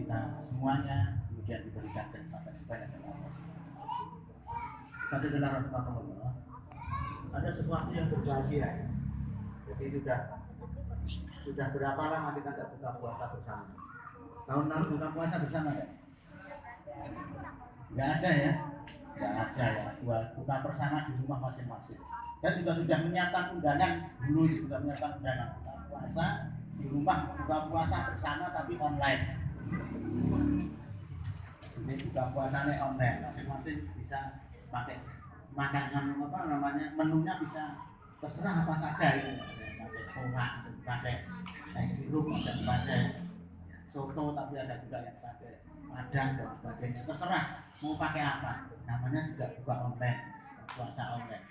kita semuanya kemudian diberikan kenikmatan yang banyak dari Allah. Tapi dengan rahmatullah ada sesuatu yang berbahagia. Jadi sudah berapa lama kita tidak buka puasa bersama? Tahun lalu buka puasa bersama ya? Nggak ada ya? Nggak ada ya. Buka bersama di rumah masing-masing. Saya juga sudah menyiapkan undangan dulu, juga menyiapkan undangan buka puasa di rumah, buka puasa bersama tapi online. Ini buka puasanya online, masing-masing bisa pakai makanan apa namanya, menunya bisa terserah apa saja itu, pakai kolak, pakai es sirup, ada pakai soto, tapi ada juga yang pakai padang dan sebagainya, terserah mau pakai apa, namanya juga buka online, puasa online.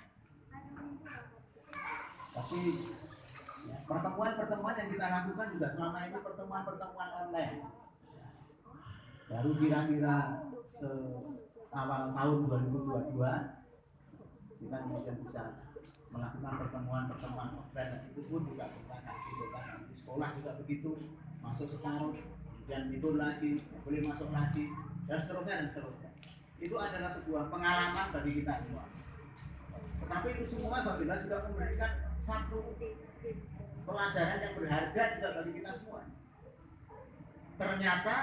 Tapi ya, pertemuan yang kita lakukan juga selama ini pertemuan online. Baru kira-kira awal tahun 2022 kita kemudian bisa melakukan pertemuan offline. Itu pun juga kita kasih di sekolah juga begitu, masuk separuh dan libur lagi, boleh masuk lagi dan seterusnya. Itu adalah sebuah pengalaman bagi kita semua. Tetapi itu semua apabila juga memberikan satu pelajaran yang berharga juga bagi kita semua. Ternyata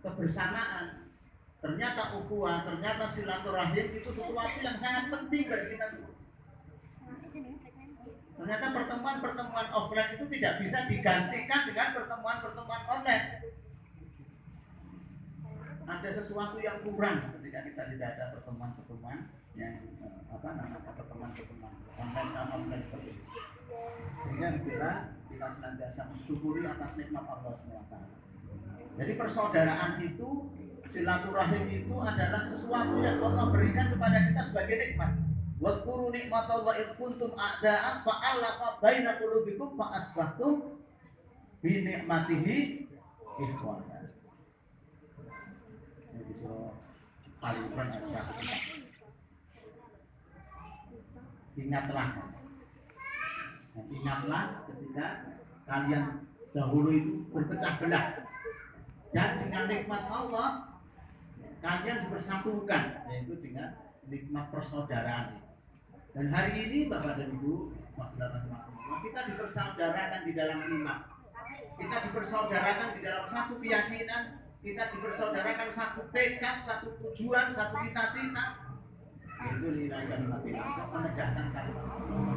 kebersamaan, ternyata ukhuwah, ternyata silaturahim itu sesuatu yang sangat penting bagi kita semua. Ternyata pertemuan offline itu tidak bisa digantikan dengan pertemuan online. Ada sesuatu yang kurang ketika kita tidak ada pertemuan yang pertemuan online dan offline seperti itu. Sehingga kita senantiasa mensyukuri atas nikmat Allah SWT. Jadi persaudaraan itu, silaturahim itu adalah sesuatu yang Allah berikan kepada kita sebagai nikmat. Wadhkuru nikmatallahi id kuntum a'da'an fa'alafa baina qulubikum fa asbahtum bi ni'matihi ikhwana. Ini surah Al-Imran ayat 104. Ingatlah ketika kalian dahulu itu berpecah belah, dan dengan nikmat Allah kalian dipersatukan, yaitu dengan nikmat persaudaraan. Dan hari ini Bapak dan Ibu, kita dipersaudarakan di dalam iman, kita dipersaudarakan di dalam satu keyakinan, kita dipersaudarakan satu tekad, satu tujuan, satu cita-cita, yaitu nilai kalimat Allah, menegakkan kalimat Allah.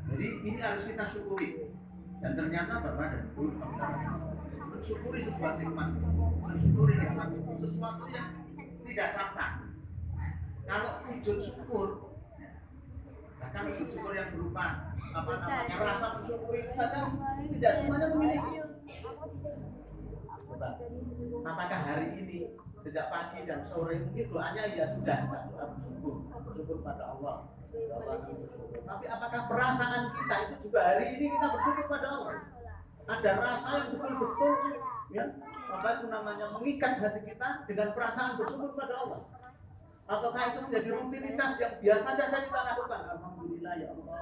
Jadi ini harus kita syukuri. Dan ternyata Bapak dan Ibu, mensyukuri sebuah nikmat, mensyukuri nikmat sesuatu yang tidak gampang. Kalau wujud syukur, bahkan wujud syukur yang berupa rasa mensyukuri itu saja tidak semuanya memiliki. Coba, apakah hari ini sejak pagi dan sore mungkin doanya ya sudah bersyukur pada Allah. Tapi apakah perasaan kita itu juga hari ini kita bersyukur pada Allah? Ada rasa yang betul-betul ya, mengikat hati kita dengan perasaan bersyukur pada Allah. Ataukah itu menjadi rutinitas yang biasa saja kita lakukan? Alhamdulillah ya Allah.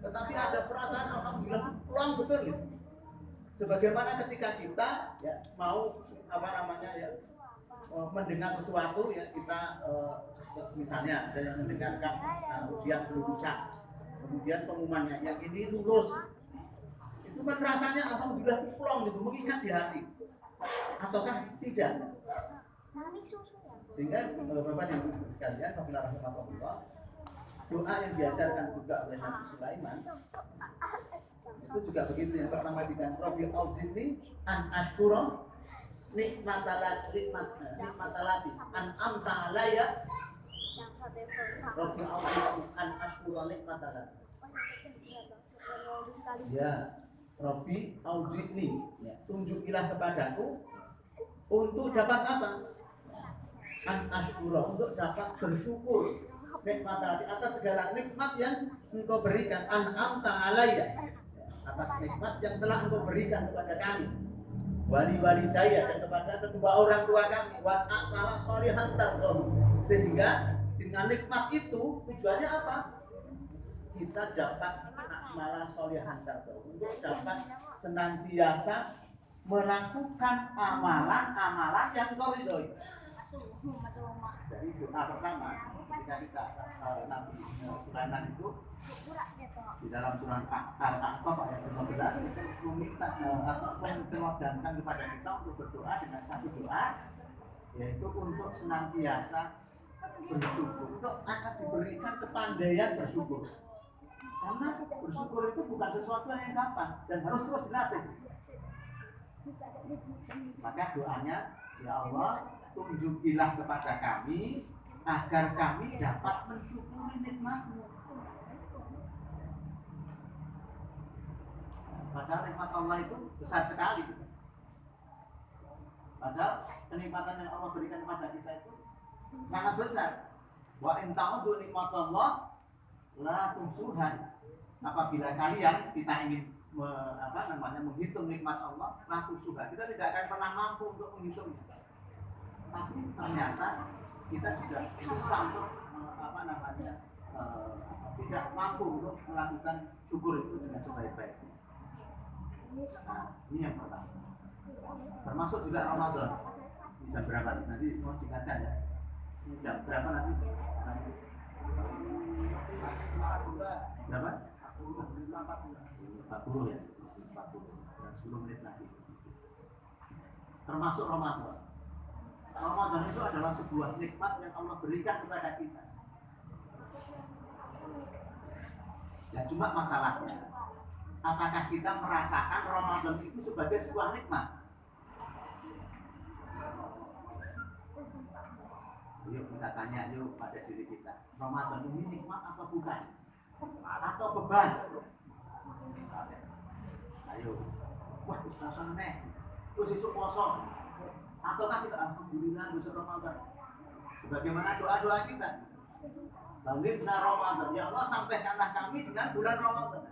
Tetapi ada perasaan alhamdulillah pulang betul gitu. Sebagaimana ketika kita ya mau mendengar sesuatu ya, kita misalnya ada yang mendengarkan ujian lulusan, kemudian pengumumannya yang ini lulus, itu kan rasanya alhamdulillah plong gitu, mengikat di hati, ataukah tidak? Sehingga Bapak yang sekalian, apabila rahmatullah, doa yang diajarkan juga oleh Nabi Sulaiman itu juga begitu. Yang pertama dengan Rabbi auzinni an ashkura nikmatalati an amta alayya. Rabbi auzinni an ashkura nikmatalati. Ya, Rabbi auzinni, ya, tunjukilah kepadaku untuk dapat apa? An ashkura, untuk dapat bersyukur nikmatalati, atas segala nikmat yang engkau berikan. An amta alayya, atas nikmat yang telah engkau berikan kepada kami, wali daya, dan kepada kedua orang tua kami, wa a'mala sholihan tardhahu, sehingga dengan nikmat itu tujuannya apa? kita dapat malah solihan terbaik, untuk dapat senantiasa melakukan amalan-amalan yang koridor. Jadi doa pertama ketika kita Nabi Sulaiman itu di dalam surah Al-A'qaf ayat 15 itu meminta atau meneladakan kepada kita untuk berdoa dengan satu doa, yaitu untuk senantiasa bersyukur, untuk akan diberikan kepandaian bersyukur. Karena bersyukur itu bukan sesuatu yang gampang dan harus terus dilatih. Maka doanya, ya Allah, tunjukilah kepada kami agar kami dapat mensyukuri nikmat-Mu. Padahal nikmat Allah itu besar sekali. Padahal kenikmatan yang Allah berikan kepada kita itu sangat besar. Wa in ta'udu nikmatallah la tuhsuha. Apabila kalian kita ingin menghitung nikmat Allah, la tuhsuha, kita tidak akan pernah mampu untuk menghitungnya. Tapi ternyata kita sudah bisa untuk tidak mampu untuk melakukan syukur itu dengan sebaik-baiknya. Nah, ini yang pertama. Termasuk juga Ramadan. Jam berapa nih? Nanti mau diingatkan ya. Ini jam berapa nanti? Berapa? 40 ya. 40. Dan 10 menit lagi. Termasuk Ramadan. Ramadan itu adalah sebuah nikmat yang Allah berikan kepada kita. Ya cuma masalahnya, apakah kita merasakan Ramadan itu sebagai sebuah nikmat? Yuk kita tanya yuk pada diri kita, Ramadan ini nikmat atau bukan? Atau beban? Ayo, wah puasa nih, terus esok kosong. Ataukah kita alhamdulillah bisa Ramadan? Sebagaimana doa-doa kita. Balighna Ramadan, ya Allah sampaikanlah kami dengan bulan Ramadan.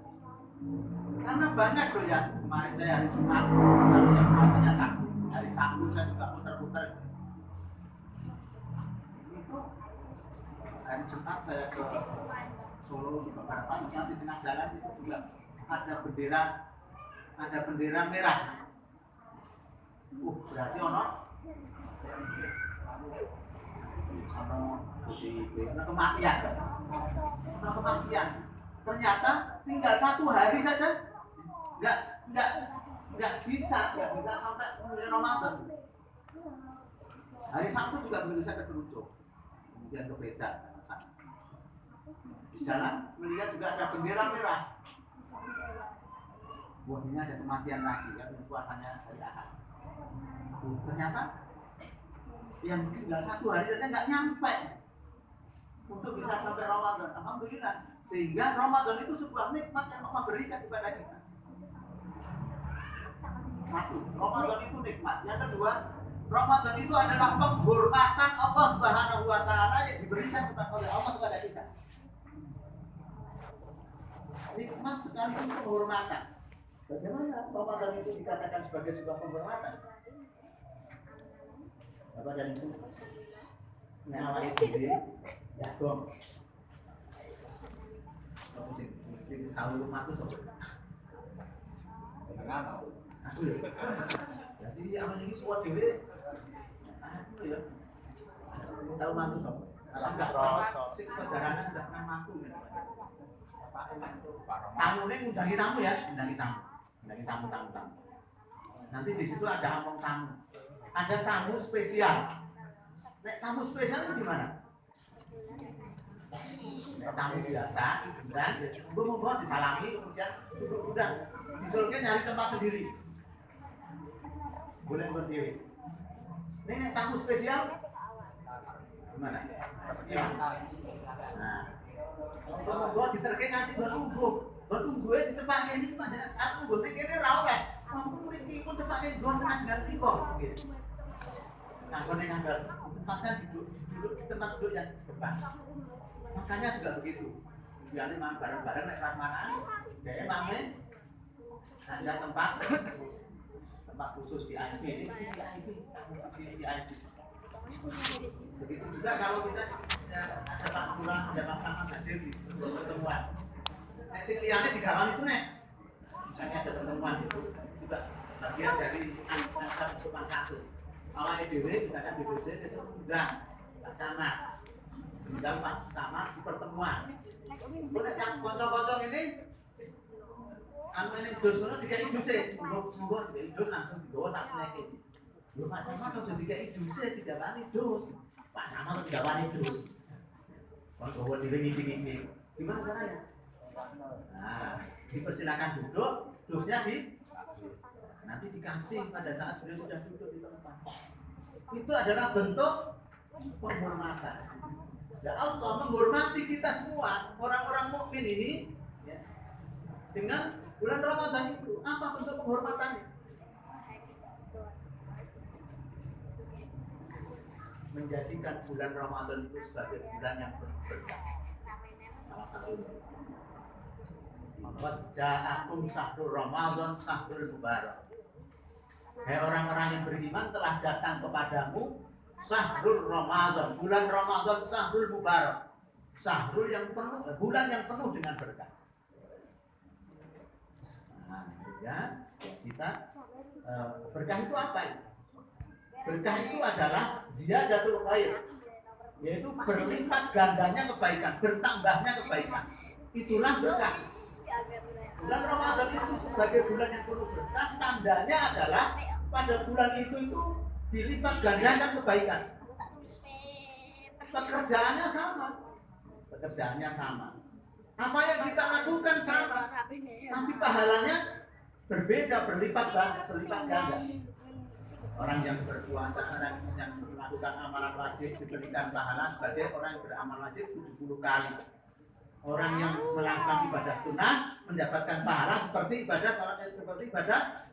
Karena banyak loh ya, kemarin saya hari Jumat, lalu yang puasanya Sabtu, hari Sabtu saya juga putar-putar. Itu hari Jumat saya ke Solo di beberapa tempat di tengah jalan itu juga ada bendera merah. Berarti ono kematian. Ternyata tinggal 1 hari saja nggak bisa sampai kemudian Ramadan. Hari Sabtu juga begitu, saya ke Terucuk, kemudian ke Beda. Di jalan melihat juga ada bendera merah. Wah, ini ada kematian lagi ya, puasanya hari Ahad. Ternyata yang tinggal 1 hari saja nggak nyampe untuk bisa sampai Ramadan. Alhamdulillah. Sehingga Ramadan itu sebuah nikmat yang Allah berikan kepada kita. 1, Ramadan itu nikmat. Yang kedua, Ramadan itu adalah penghormatan Allah Subhanahu wa taala yang diberikan oleh Allah kepada kita. Nikmat sekaligus penghormatan. Bagaimana Ramadan itu dikatakan sebagai sebuah penghormatan? Apa dari itu? Nyawai diri, ya dong. Mesti tahu rumah itu sob. Aku ya. Jadi yang ini kuat diri. Aku ya. Tahu mantu sob. Kalau enggak si saudaranya sudah pernah mantu ya. Tamunya ngundangi tamu ya, ngundangi tamu. Nanti di situ ada amplop tamu. Ada tamu spesial. Nek tamu spesial itu gimana? Nek tamu biasa, dan monggo disalami, kemudian udah diculke nyari tempat sendiri. Boleh berdiri. Ini nek tamu spesial gimana? Iya. Nah, monggo diterke nganti bertunggu. Bertunggu di tempat ini panjenengan. Aku tunggu kene ra oleh. Mampu mriki pun tempat kene gon panjenengan mriko. Nggone ngandel. Tempatnya duduk di tempat duduk yang depan. Makanya juga begitu. Biasanya mang bareng-bareng nek rahmanan, dhek mangke ada tempat khusus di VIP ini VIP. Begitu juga kalau kita ada Pak Lurah, ada pasangan hadir di pertemuan. Nek sing liyane digawani suneh. Misalnya ada pertemuan itu juga bagian dari angkatan sopan satu. Awalnya dhewe misalkan DPC sesuk undang Pak Camat. Undang Pak Camat di pertemuan. Nek yang kanca-kanca ini anu ini dus ngono dikai duse, monggo dikai dus langsung digawa sak sneke. Lho Pak Camat aja dikai duse digawani dus. Pak Camat digawani dus. Kon gawa diling-diling. Gimana caranya? Nah, dipersilakan duduk, dusnya nanti dikasih pada saat beliau sudah duduk di tempat. Itu adalah bentuk penghormatan. Ya Allah menghormati kita semua, orang-orang mukmin ini ya, dengan bulan Ramadan itu. Apa bentuk penghormatannya? Menjadikan bulan Ramadan itu sebagai bulan yang berkah. Salah satunya. Waja'akum syahrul Ramadan syahrul mubarak. Hai orang-orang yang beriman, telah datang kepadamu syahrul Ramadan, bulan Ramadan syahrul mubarak. Syahrul yang penuh, bulan yang penuh dengan berkah. Nah, ya, kita berkah itu apa ya? Berkah itu adalah ziyadatul khair, yaitu berlipat gandanya kebaikan, bertambahnya kebaikan. Itulah berkah. Bulan Ramadan itu sebagai bulan yang penuh berkah, tandanya adalah pada bulan itu dilipat gandakan kebaikan. Pekerjaannya sama. Apa yang kita lakukan sama, tapi pahalanya berbeda, berlipat ganda. Orang yang berpuasa, orang yang melakukan amalan wajib diberikan pahala sebagai orang yang beramal wajib 70 kali. Orang yang melakukan ibadah sunnah mendapatkan pahala seperti ibadah salat, seperti ibadah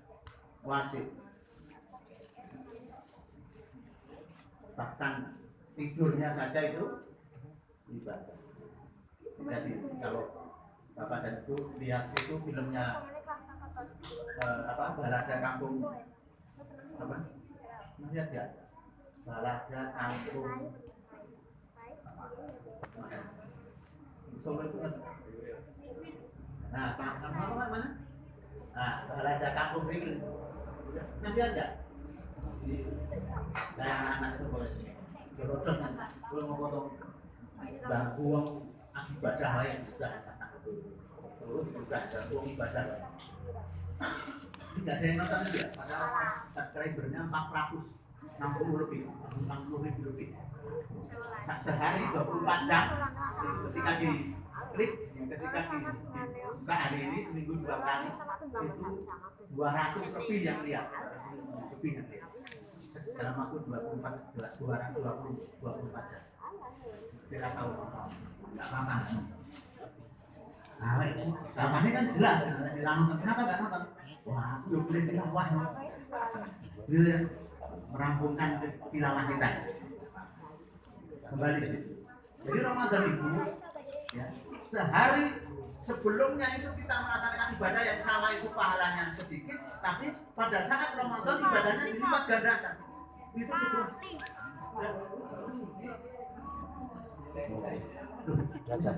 wajib. Bahkan tidurnya saja itu ibadah. Jadi kalau Bapak dan Ibu lihat itu filmnya Balada Kampung apa? Lihat ya, Balada Kampung Solo itu kan. Nah, apa mana? Nah, Balada Kampung ini. Nah, lihat ya. Kayak anak-anak itu boleh sini. Jodoh kan, gue mau potong bangkuang ibadah lain juga. Terus juga bangkuang ibadah lain. Tidak ada yang nonton dia, padahal subscribernya 460 lebih, 60.000 lebih. Sehari 24 jam, ketika diklik, ketika dibuka hari ini seminggu 2 kali, itu 200 lebih yang lihat. Dalam waktu 224 jam. Kita tahu, nggak apa-apa. Nah, jawabannya kan jelas. Nonton, kenapa nggak nonton? Wah, aku boleh tilawah. Dia merampungkan tilawah kita. Kembali sih. Jadi Ramadan itu, ya, sehari sebelumnya itu kita melaksanakan ibadah yang sama itu pahalanya sedikit, tapi pada saat Ramadan ibadahnya dilipat gandakan. Itu